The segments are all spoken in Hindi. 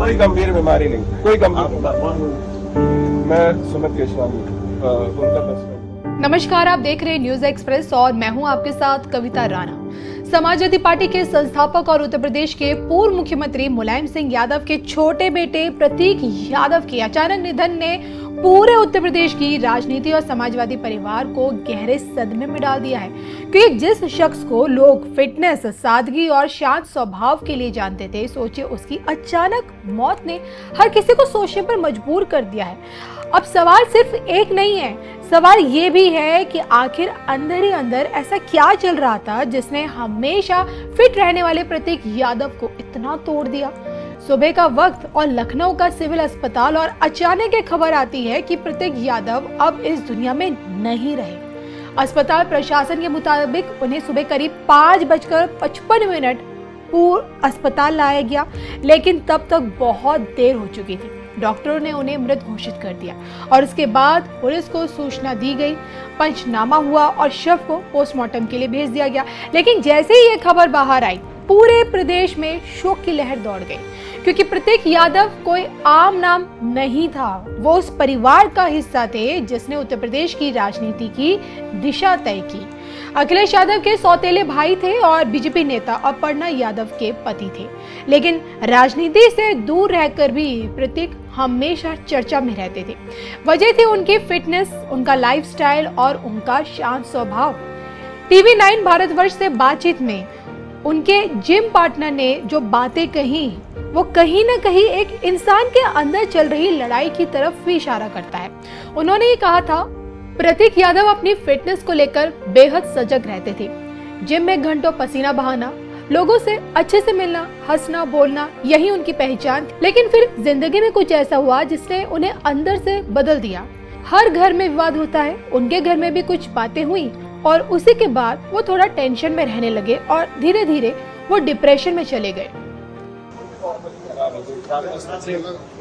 कोई गंभीर बीमारी नहीं, कोई गंभीर। मैं सुमित केशवानी, उनका बेस्ट। नमस्कार, आप देख रहे हैं न्यूज एक्सप्रेस और मैं हूं आपके साथ कविता राणा। समाजवादी पार्टी के संस्थापक और उत्तर प्रदेश के पूर्व मुख्यमंत्री मुलायम सिंह यादव के छोटे बेटे प्रतीक यादव के अचानक निधन ने पूरे उत्तर प्रदेश की राजनीति और समाजवादी परिवार को गहरे सदमे में डाल दिया है। क्योंकि जिस शख्स को लोग फिटनेस, सादगी और शांत स्वभाव के लिए जानते थे, सोचे उसकी अचानक मौत ने हर किसी को सोचने पर मजबूर कर दिया है। अब सवाल सिर्फ एक नहीं है, सवाल ये भी है कि आखिर अंदर ही अंदर ऐसा क्या चल रहा था जिसने हमेशा फिट रहने वाले प्रतीक यादव को इतना तोड़ दिया। सुबह का वक्त और लखनऊ का सिविल अस्पताल और अचानक एक खबर आती है कि प्रतीक यादव अब इस दुनिया में नहीं रहे। अस्पताल प्रशासन के मुताबिक उन्हें सुबह करीब 5:55 पूर्व अस्पताल लाया गया, लेकिन तब तक बहुत देर हो चुकी थी। डॉक्टरों ने उन्हें मृत घोषित कर दिया और इसके बाद पुलिस को सूचना दी गई, पंचनामा हुआ और शव को पोस्टमार्टम के लिए भेज दिया गया। लेकिन जैसे ही ये खबर बाहर आई, पूरे प्रदेश में शोक की लहर दौड़ गई, क्योंकि प्रतीक यादव कोई आम नाम नहीं था। वो उस परिवार का हिस्सा थे जिसने उत्तर प्रदेश की राजनीति की दिशा तय की। अखिलेश यादव के सौतेले भाई थे और बीजेपी नेता अपर्णा यादव के पति थे। लेकिन राजनीति से दूर रहकर भी प्रतीक हमेशा चर्चा में रहते थे। वजह थी उनकी फिटनेस, उनका लाइफस्टाइल और उनका शांत स्वभाव। टीवी 9 भारतवर्ष से बातचीत में उनके जिम पार्टनर ने जो बातें कही, वो कहीं ना कहीं एक इंसान के अंदर चल रही लड़ाई की तरफ भी इशारा करता है। उन्होंने ये कहा था, प्रतीक यादव अपनी फिटनेस को लेकर बेहद सजग रहते थे। जिम में घंटों पसीना बहाना, लोगों से अच्छे से मिलना, हंसना, बोलना, यही उनकी पहचान थी। लेकिन फिर जिंदगी में कुछ ऐसा हुआ जिसने उन्हें अंदर से बदल दिया। हर घर में विवाद होता है, उनके घर में भी कुछ बातें हुई और उसी के बाद वो थोड़ा टेंशन में रहने लगे और धीरे धीरे वो डिप्रेशन में चले गए।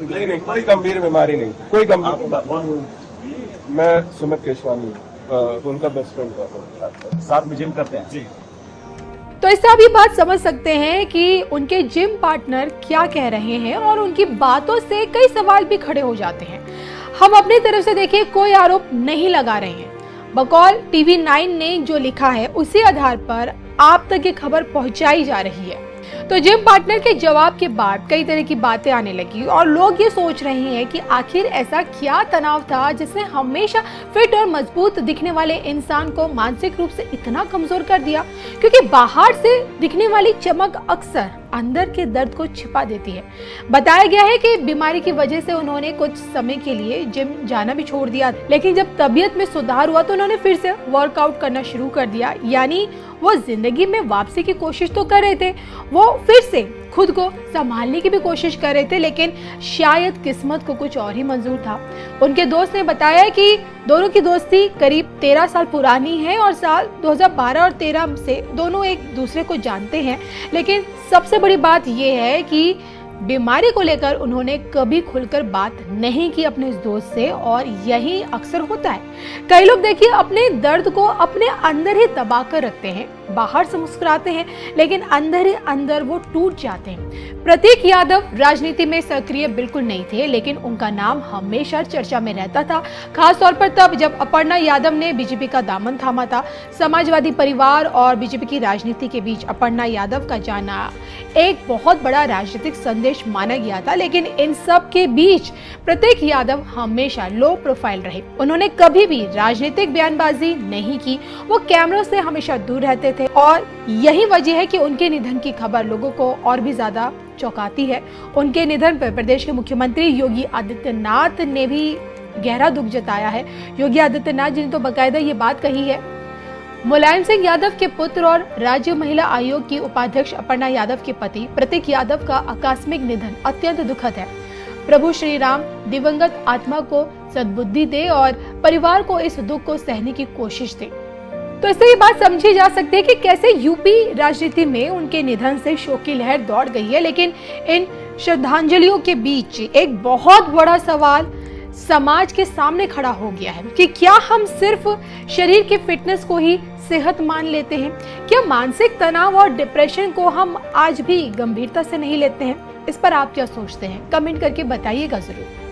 नहीं, कोई गंभीर बीमारी नहीं, कोई गंभीर। मैं सुमित केशवानी, उनका बेस्ट फ्रेंड, साथ में जिम करते हैं जी। तो इससे आप ये बात समझ सकते हैं कि उनके जिम पार्टनर क्या कह रहे हैं और उनकी बातों से कई सवाल भी खड़े हो जाते हैं। हम अपनी तरफ से देखिए कोई आरोप नहीं लगा रहे हैं। बकौल टीवी 9 ने जो लिखा है उसी आधार पर आप तक ये खबर पहुंचाई जा रही है। तो जिम पार्टनर के जवाब के बाद कई तरह की बातें आने लगी और लोग ये सोच रहे हैं कि आखिर ऐसा क्या तनाव था जिसने हमेशा फिट और मजबूत दिखने वाले इंसान को मानसिक रूप से इतना कमजोर कर दिया। क्योंकि बाहर से दिखने वाली चमक अक्सर अंदर के दर्द को छिपा देती है। बताया गया है कि बीमारी की वजह से उन्होंने कुछ समय के लिए जिम जाना भी छोड़ दिया, लेकिन जब तबीयत में सुधार हुआ तो उन्होंने फिर से वर्कआउट करना शुरू कर दिया। यानी वो जिंदगी में वापसी की कोशिश तो कर रहे थे, वो फिर से खुद को संभालने की भी कोशिश कर रहे थे, लेकिन शायद किस्मत को कुछ और ही मंजूर था। उनके दोस्त ने बताया कि दोनों की दोस्ती करीब 13 साल पुरानी है और साल 2012 और 13 से दोनों एक दूसरे को जानते हैं। लेकिन सबसे बड़ी बात यह है कि बीमारी को लेकर उन्होंने कभी खुलकर बात नहीं की अपने इस दोस्त से, और यही अक्सर होता है। कई लोग देखिए अपने दर्द को अपने अंदर ही दबा कर रखते हैं, बाहर से मुस्कुराते हैं लेकिन अंदर ही अंदर वो टूट जाते हैं। प्रतीक यादव राजनीति में सक्रिय बिल्कुल नहीं थे, लेकिन उनका नाम हमेशा चर्चा में रहता था, खास तौर पर तब जब अपर्णा यादव ने बीजेपी का दामन थामा था। समाजवादी परिवार और बीजेपी की राजनीति के बीच अपर्णा यादव का जाना एक बहुत बड़ा राजनीतिक संदेश माना गया था। लेकिन इन सब के बीच प्रतीक यादव हमेशा लो प्रोफाइल रहे। उन्होंने कभी भी राजनीतिक बयानबाजी नहीं की, वो कैमरों से हमेशा दूर रहते थे और यही वजह है कि उनके निधन की खबर लोगों को और भी ज्यादा चौंकाती है। उनके निधन पर प्रदेश के मुख्यमंत्री योगी आदित्यनाथ ने भी गहरा दुख जताया है। योगी आदित्यनाथ जी ने तो बाकायदा ये बात कही है, मुलायम सिंह यादव के पुत्र और राज्य महिला आयोग की उपाध्यक्ष अपर्णा यादव के पति प्रतीक यादव का आकस्मिक निधन अत्यंत दुखद है। प्रभु श्री राम दिवंगत आत्मा को सद्बुद्धि दे और परिवार को इस दुख को सहने की कोशिश दे। तो इससे ये बात समझी जा सकती है कि कैसे यूपी राजनीति में उनके निधन से शोक की लहर दौड़ गई है। लेकिन इन श्रद्धांजलियों के बीच एक बहुत बड़ा सवाल समाज के सामने खड़ा हो गया है कि क्या हम सिर्फ शरीर की फिटनेस को ही सेहत मान लेते हैं? क्या मानसिक तनाव और डिप्रेशन को हम आज भी गंभीरता से नहीं लेते हैं? इस पर आप क्या सोचते हैं, कमेंट करके बताइएगा जरूर।